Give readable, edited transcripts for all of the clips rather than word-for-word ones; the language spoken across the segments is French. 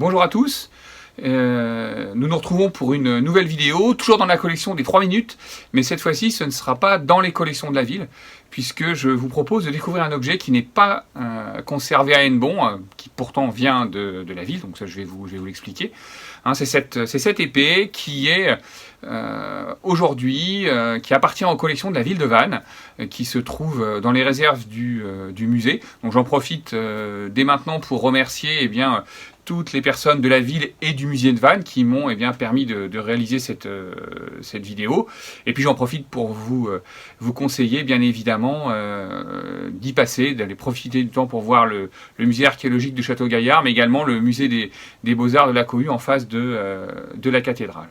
Bonjour à tous, nous nous retrouvons pour une nouvelle vidéo, toujours dans la collection des 3 minutes, mais cette fois-ci ce ne sera pas dans les collections de la ville, puisque je vous propose de découvrir un objet qui n'est pas conservé à Hennebont, qui pourtant vient de la ville, donc ça je vais vous l'expliquer. Hein, c'est cette épée qui est aujourd'hui, qui appartient aux collections de la ville de Vannes, qui se trouve dans les réserves du musée. Donc j'en profite dès maintenant pour remercier toutes les personnes de la ville et du musée de Vannes qui m'ont permis de réaliser cette vidéo. Et puis j'en profite pour vous conseiller bien évidemment d'y passer, d'aller profiter du temps pour voir le musée archéologique de Château-Gaillard, mais également le musée des Beaux-Arts de la Cohue en face de la cathédrale.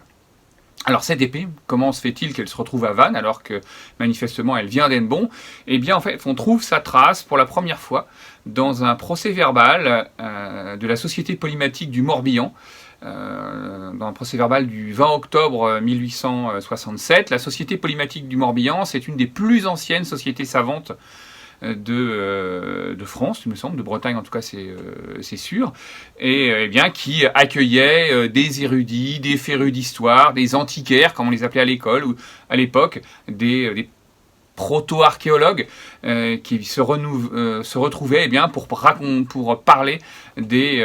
Alors cette épée, comment se fait-il qu'elle se retrouve à Vannes alors que manifestement elle vient d'Hennebont? Eh bien en fait on trouve sa trace pour la première fois dans un procès-verbal de la Société polymatique du Morbihan, dans un procès-verbal du 20 octobre 1867. La Société polymatique du Morbihan, c'est une des plus anciennes sociétés savantes de France, il me semble, de Bretagne en tout cas, c'est sûr, et qui accueillait des érudits, des férus d'histoire, des antiquaires, comme on les appelait à l'école ou à l'époque, des proto-archéologues qui se retrouvaient pour parler des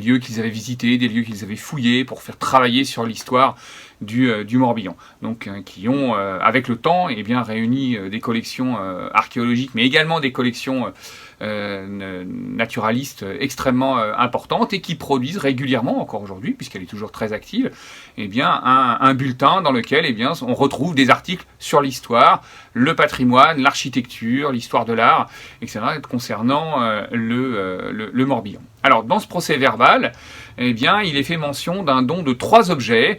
lieux qu'ils avaient visités, des lieux qu'ils avaient fouillés, pour faire travailler sur l'histoire du Morbihan. Donc qui ont, avec le temps, réuni des collections archéologiques, mais également des collections naturalistes extrêmement importantes et qui produisent régulièrement, encore aujourd'hui, puisqu'elle est toujours très active, un bulletin dans lequel on retrouve des articles sur l'histoire, le patrimoine, l'architecture, l'histoire de l'art, etc., concernant le Morbihan. Alors, dans ce procès-verbal, il est fait mention d'un don de 3 objets,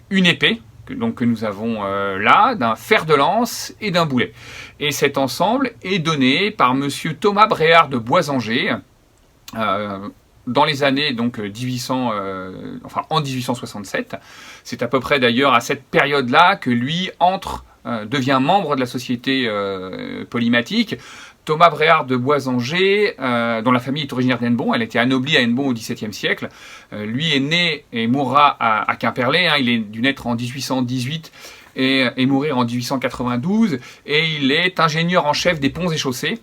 une épée, que nous avons là, d'un fer de lance et d'un boulet. Et cet ensemble est donné par monsieur Thomas Bréard de Boisanger, dans les années en 1867. C'est à peu près d'ailleurs à cette période-là que lui devient membre de la Société polymatique. Thomas Bréard de Boisanger, dont la famille est originaire d'Hennebont, elle était anoblie à Hennebont au XVIIe siècle. Lui est né et mourra à Quimperlé, il est dû naître en 1818 et mourir en 1892, et il est ingénieur en chef des ponts et chaussées.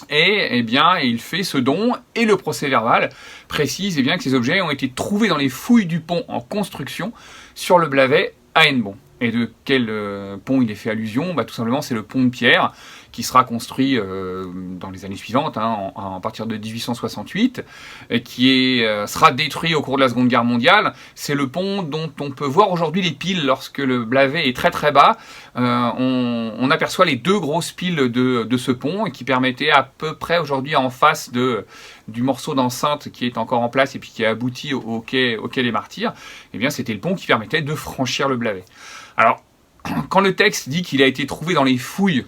Et il fait ce don, et le procès-verbal précise que ces objets ont été trouvés dans les fouilles du pont en construction sur le Blavet à Hennebont. Et de quel pont il est fait allusion? Tout simplement c'est le pont de Pierre, qui sera construit dans les années suivantes, à partir de 1868, et qui sera détruit au cours de la Seconde Guerre mondiale. C'est le pont dont on peut voir aujourd'hui les piles lorsque le Blavet est très très bas. On aperçoit les 2 grosses piles de ce pont, et qui permettaient à peu près aujourd'hui, en face du morceau d'enceinte qui est encore en place et puis qui a abouti au quai des Martyrs, c'était le pont qui permettait de franchir le Blavet. Alors, quand le texte dit qu'il a été trouvé dans les fouilles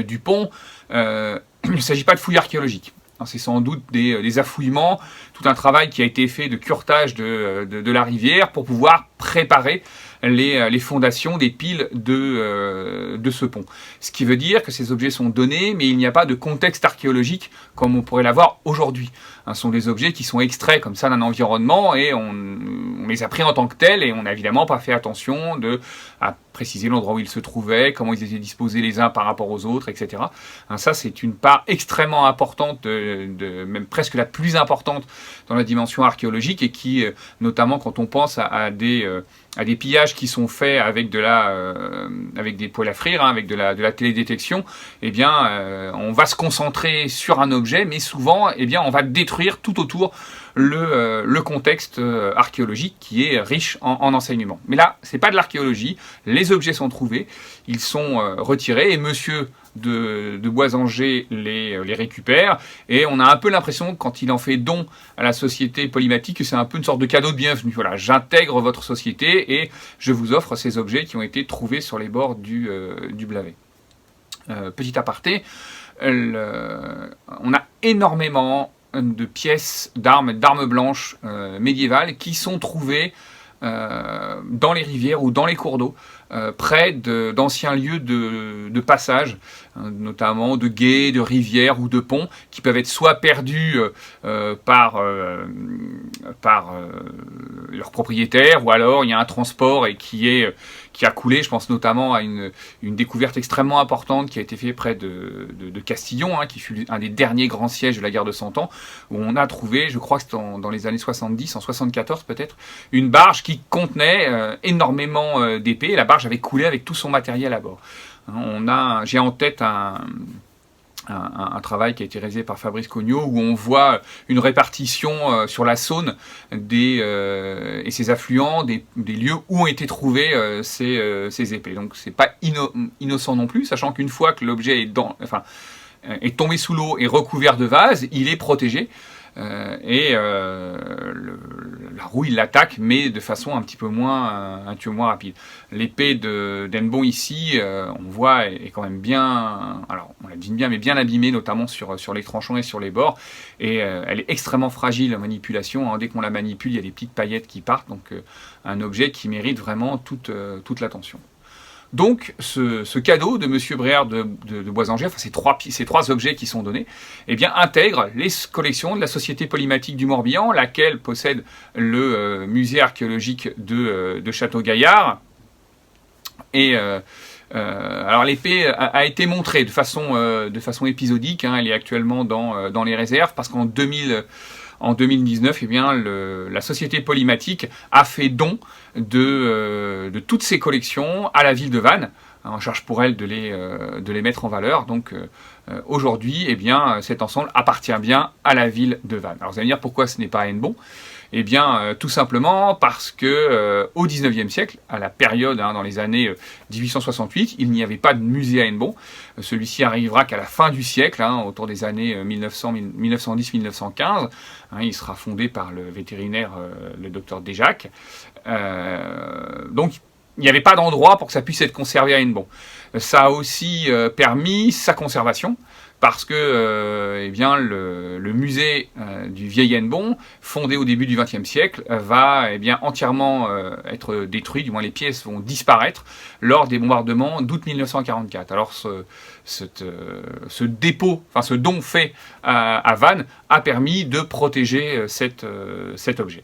du pont, il ne s'agit pas de fouilles archéologiques. C'est sans doute des affouillements, tout un travail qui a été fait de curetage de la rivière pour pouvoir préparer les fondations des piles de ce pont. Ce qui veut dire que ces objets sont donnés, mais il n'y a pas de contexte archéologique comme on pourrait l'avoir aujourd'hui. Ce sont des objets qui sont extraits comme ça d'un environnement, et on les a pris en tant que tels, et on n'a évidemment pas fait attention à préciser l'endroit où ils se trouvaient, comment ils étaient disposés les uns par rapport aux autres, etc. Ça, c'est une part extrêmement importante, même presque la plus importante dans la dimension archéologique, et qui, notamment quand on pense à des pillages qui sont faits avec des poêles à frire, avec de la télédétection, on va se concentrer sur un objet, mais souvent, on va détruire tout autour le contexte archéologique qui est riche en enseignements. Mais là, c'est pas de l'archéologie. Les objets sont trouvés, ils sont retirés, et monsieur de Boisanger les récupère, et on a un peu l'impression, quand il en fait don à la Société polymatique, que c'est un peu une sorte de cadeau de bienvenue. Voilà, j'intègre votre société et je vous offre ces objets qui ont été trouvés sur les bords du Blavet. Petit aparté, on a énormément de pièces d'armes blanches médiévales qui sont trouvées dans les rivières ou dans les cours d'eau, près d'anciens lieux de passage, notamment de gués, de rivières ou de ponts, qui peuvent être soit perdus par leurs propriétaires, ou alors il y a un transport et qui a coulé. Je pense notamment à une découverte extrêmement importante qui a été faite près de Castillon, qui fut un des derniers grands sièges de la guerre de Cent Ans, où on a trouvé, je crois que c'était dans les années 70, en 74 peut-être, une barge qui contenait énormément d'épées. La barge avait coulé avec tout son matériel à bord. J'ai en tête un travail qui a été réalisé par Fabrice Cognot, où on voit une répartition sur la Saône et ses affluents, des lieux où ont été trouvés ces épées. Donc c'est pas innocent non plus, sachant qu'une fois que l'objet est tombé sous l'eau et recouvert de vase, il est protégé. La rouille l'attaque, mais de façon un petit peu moins rapide. L'épée d'Henbon ici, on voit, est quand même bien, alors on la devine bien, mais bien abîmée, notamment sur les tranchants et sur les bords, et elle est extrêmement fragile en manipulation. Dès qu'on la manipule, il y a des petites paillettes qui partent, donc un objet qui mérite vraiment toute l'attention. Donc, ce cadeau de M. Bréard de Boisanger, ces trois objets qui sont donnés, intègre les collections de la Société polymatique du Morbihan, laquelle possède le musée archéologique de Château-Gaillard. Et alors l'épée a été montrée de façon épisodique, elle est actuellement dans les réserves, parce qu'en 2019, la Société polymatique a fait don de toutes ses collections à la ville de Vannes. On charge pour elle de les mettre en valeur. Donc aujourd'hui, cet ensemble appartient bien à la ville de Vannes. Alors vous allez me dire pourquoi ce n'est pas à Henbon ? Tout simplement parce que au XIXe siècle, à la période, dans les années 1868, il n'y avait pas de musée à Henbon. Celui-ci arrivera qu'à la fin du siècle, autour des années 1910-1915. Il sera fondé par le vétérinaire, le docteur Desjacques. Donc, il n'y avait pas d'endroit pour que ça puisse être conservé à Henbon. Ça a aussi permis sa conservation, parce que le musée du vieil Henbon, fondé au début du XXe siècle, va entièrement être détruit, du moins les pièces vont disparaître lors des bombardements d'août 1944. Alors ce don fait à Vannes a permis de protéger cet objet.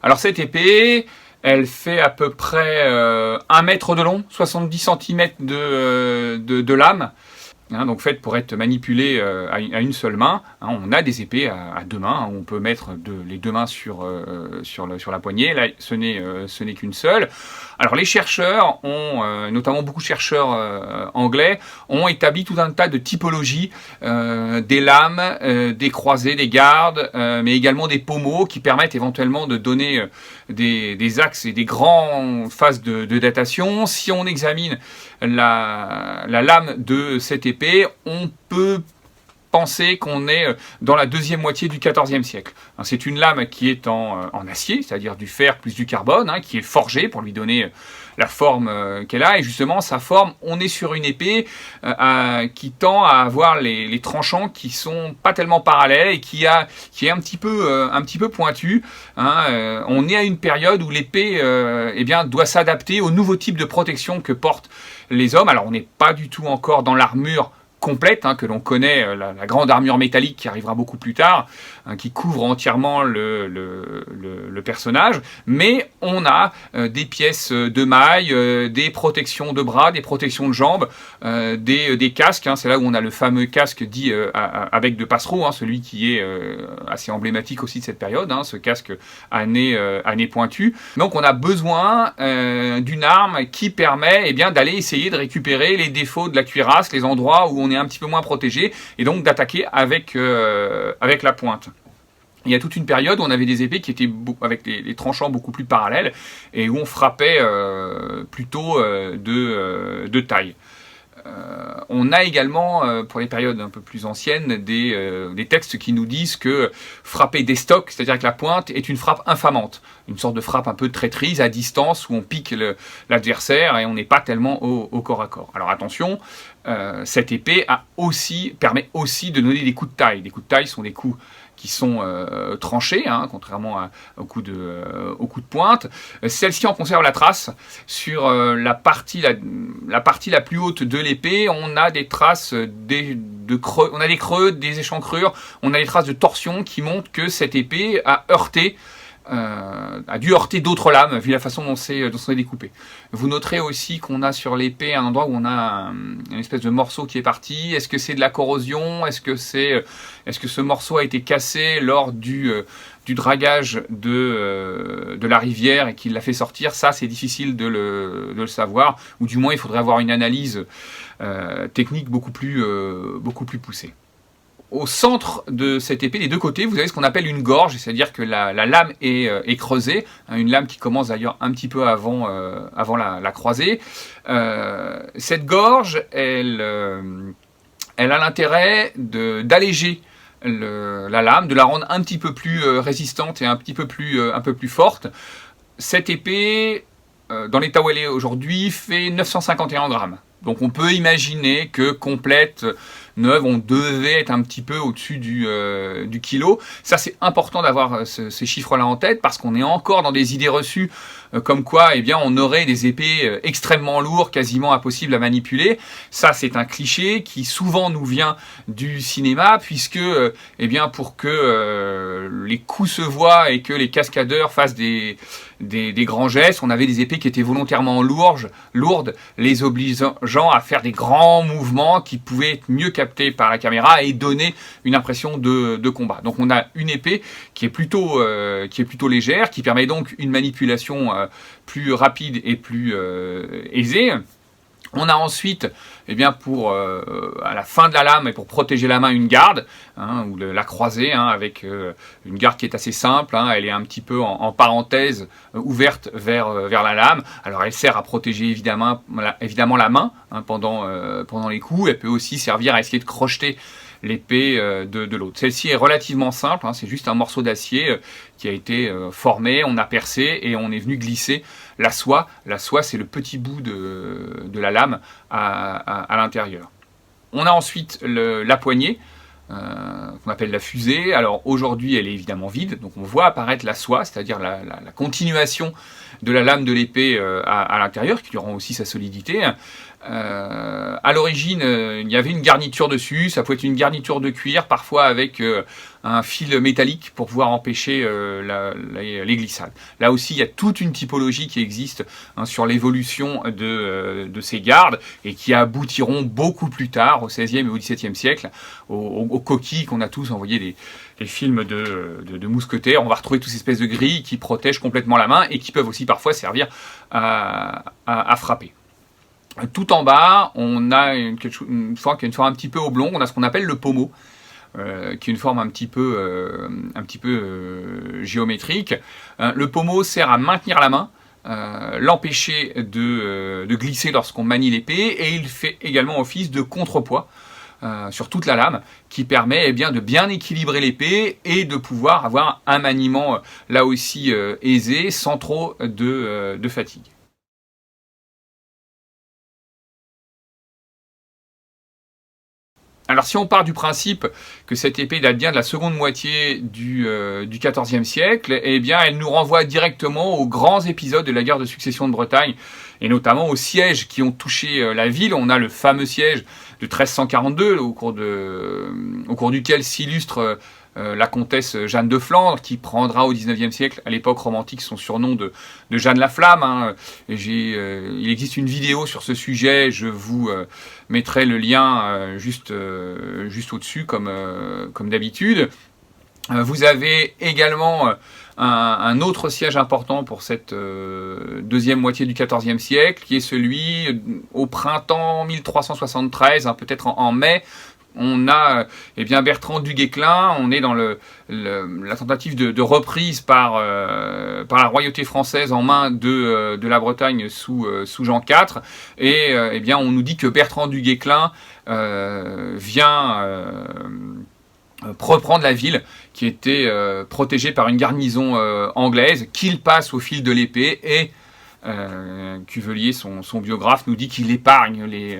Alors cette épée, elle fait à peu près 1 mètre de long, 70 cm de lame, donc faite pour être manipulée à une seule main. On a des épées à deux mains, on peut mettre les deux mains sur la poignée. Là, ce n'est qu'une seule. Alors les chercheurs notamment beaucoup de chercheurs anglais, ont établi tout un tas de typologies, des lames, des croisés, des gardes, mais également des pommeaux qui permettent éventuellement de donner des axes et des grandes phases de datation. Si on examine la lame de cette épée, on peut penser qu'on est dans la deuxième moitié du XIVe siècle. C'est une lame qui est en acier, c'est-à-dire du fer plus du carbone, qui est forgée pour lui donner la forme qu'elle a. Et justement, sa forme, on est sur une épée qui tend à avoir les tranchants qui sont pas tellement parallèles et qui est un petit peu pointu. On est à une période où l'épée doit s'adapter au nouveau type de protection que portent les hommes. Alors, on n'est pas du tout encore dans l'armure complète, que l'on connaît, la grande armure métallique qui arrivera beaucoup plus tard, qui couvre entièrement le personnage, mais on a des pièces de mailles, des protections de bras, des protections de jambes, des casques, c'est là où on a le fameux casque dit avec de passereau, celui qui est assez emblématique aussi de cette période, ce casque à nez pointu. Donc on a besoin d'une arme qui permet d'aller essayer de récupérer les défauts de la cuirasse, les endroits où on est un petit peu moins protégé, et donc d'attaquer avec la pointe. Il y a toute une période où on avait des épées qui étaient avec les tranchants beaucoup plus parallèles, et où on frappait plutôt de taille. On a également, pour les périodes un peu plus anciennes, des textes qui nous disent que frapper des stocks, c'est-à-dire avec la pointe, est une frappe infamante. Une sorte de frappe un peu de traîtrise à distance où on pique l'adversaire et on n'est pas tellement au corps à corps. Alors attention, cette épée permet aussi de donner des coups de taille. Des coups de taille sont des coups qui sont tranchés, contrairement aux coups de pointe. Celle-ci en conserve la trace. Sur la partie la plus haute de l'épée, on a des traces de creux, on a des creux, des échancrures, on a des traces de torsion qui montrent que cette épée a dû heurter d'autres lames, vu la façon dont c'est découpé. Vous noterez aussi qu'on a sur l'épée un endroit où on a une espèce de morceau qui est parti. Est-ce que c'est de la corrosion? Est-ce que ce morceau a été cassé lors du dragage de la rivière et qu'il l'a fait sortir? Ça, c'est difficile de le savoir, ou du moins il faudrait avoir une analyse technique beaucoup plus poussée. Au centre de cette épée, des deux côtés, vous avez ce qu'on appelle une gorge, c'est-à-dire que la lame est creusée, une lame qui commence d'ailleurs un petit peu avant la croisée. Cette gorge, elle a l'intérêt d'alléger la lame, de la rendre un petit peu plus résistante et un peu plus forte. Cette épée, dans l'état où elle est aujourd'hui, fait 951 grammes. Donc on peut imaginer que complète, neuve, on devait être un petit peu au-dessus du kilo. Ça, c'est important d'avoir ces chiffres-là en tête, parce qu'on est encore dans des idées reçues comme quoi on aurait des épées extrêmement lourdes, quasiment impossibles à manipuler. Ça, c'est un cliché qui souvent nous vient du cinéma, puisque pour que les coups se voient et que les cascadeurs fassent des grands gestes, on avait des épées qui étaient volontairement lourdes, les obligeant à faire des grands mouvements qui pouvaient être mieux captés par la caméra et donner une impression de combat. Donc on a une épée qui est plutôt légère, qui permet donc une manipulation plus rapide et plus aisée. On a ensuite, à la fin de la lame, et pour protéger la main, une garde, ou la croisée, avec une garde qui est assez simple. Elle est un petit peu en parenthèse, ouverte vers la lame. Alors elle sert à protéger évidemment la main pendant les coups. Elle peut aussi servir à essayer de crocheter l'épée de l'autre. Celle-ci est relativement simple, c'est juste un morceau d'acier qui a été formé, on a percé et on est venu glisser la soie. La soie, c'est le petit bout de la lame à l'intérieur. On a ensuite la poignée, qu'on appelle la fusée. Alors aujourd'hui, elle est évidemment vide, donc on voit apparaître la soie, c'est-à-dire la continuation de la lame de l'épée à l'intérieur, qui lui rend aussi sa solidité. À l'origine, il y avait une garniture dessus, ça pouvait être une garniture de cuir, parfois avec un fil métallique pour pouvoir empêcher les glissades. Là aussi, il y a toute une typologie qui existe sur l'évolution de ces gardes et qui aboutiront beaucoup plus tard, au XVIe et au XVIIe siècle, aux coquilles qu'on a tous envoyé les films de mousquetaires. On va retrouver toutes ces espèces de grilles qui protègent complètement la main et qui peuvent aussi parfois servir à frapper. Tout en bas, on a une forme qui est une forme un petit peu oblongue. On a ce qu'on appelle le pommeau, qui est une forme un petit peu géométrique. Le pommeau sert à maintenir la main, l'empêcher de glisser lorsqu'on manie l'épée, et il fait également office de contrepoids sur toute la lame, qui permet de bien équilibrer l'épée et de pouvoir avoir un maniement là aussi aisé, sans trop de fatigue. Alors si on part du principe que cette épée date bien de la seconde moitié du XIVe siècle, elle nous renvoie directement aux grands épisodes de la guerre de succession de Bretagne, et notamment aux sièges qui ont touché la ville. On a le fameux siège de 1342, au cours duquel s'illustre la comtesse Jeanne de Flandre, qui prendra au XIXe siècle, à l'époque romantique, son surnom de Jeanne la Flamme. Il existe une vidéo sur ce sujet, je vous mettrai le lien juste au-dessus, comme d'habitude. Vous avez également un autre siège important pour cette deuxième moitié du XIVe siècle, qui est celui au printemps 1373, peut-être en mai. on a Bertrand du Guesclin, on est dans la tentative de reprise par la royauté française en main de la Bretagne sous Jean IV, et on nous dit que Bertrand du Guesclin vient reprendre la ville qui était protégée par une garnison anglaise, qu'il passe au fil de l'épée, et Cuvelier, son biographe, nous dit qu'il épargne les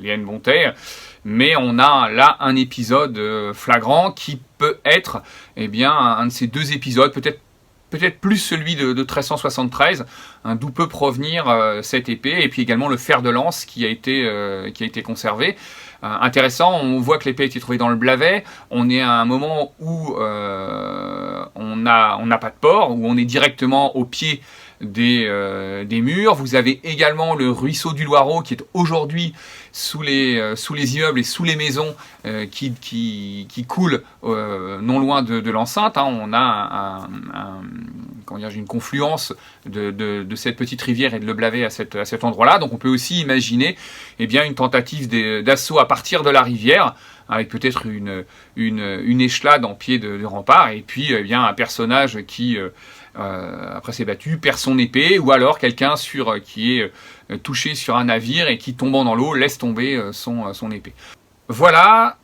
Hennebontais, mais on a là un épisode flagrant qui peut être un de ces deux épisodes, peut-être plus celui de 1373, d'où peut provenir cette épée, et puis également le fer de lance qui a été conservé. Intéressant, on voit que l'épée a été trouvée dans le Blavet, on est à un moment où on n'a pas de port, où on est directement au pied des murs. Vous avez également le ruisseau du Loireau qui est aujourd'hui sous les immeubles et sous les maisons qui coulent non loin de l'enceinte. On a une confluence de cette petite rivière et de le Blavet à cet endroit-là. Donc on peut aussi imaginer une tentative d'assaut à partir de la rivière, avec peut-être une échelade en pied de rempart, et puis un personnage qui après s'est battu, perd son épée, ou alors quelqu'un qui est touché sur un navire et qui, tombant dans l'eau, laisse tomber son épée. Voilà,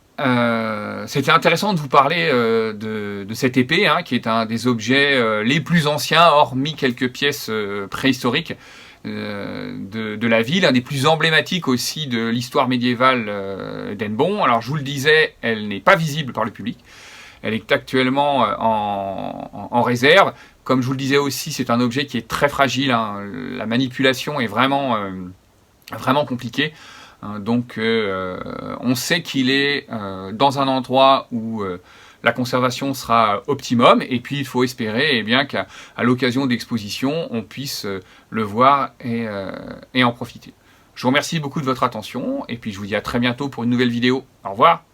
c'était intéressant de vous parler de cette épée, qui est un des objets les plus anciens, hormis quelques pièces préhistoriques de la ville, un des plus emblématiques aussi de l'histoire médiévale d'Hennebont. Alors je vous le disais, elle n'est pas visible par le public, elle est actuellement en réserve. Comme je vous le disais aussi, c'est un objet qui est très fragile, la manipulation est vraiment compliquée. Donc on sait qu'il est dans un endroit où la conservation sera optimum, et puis il faut espérer qu'à l'occasion d'expositions, on puisse le voir et en profiter. Je vous remercie beaucoup de votre attention, et puis je vous dis à très bientôt pour une nouvelle vidéo. Au revoir.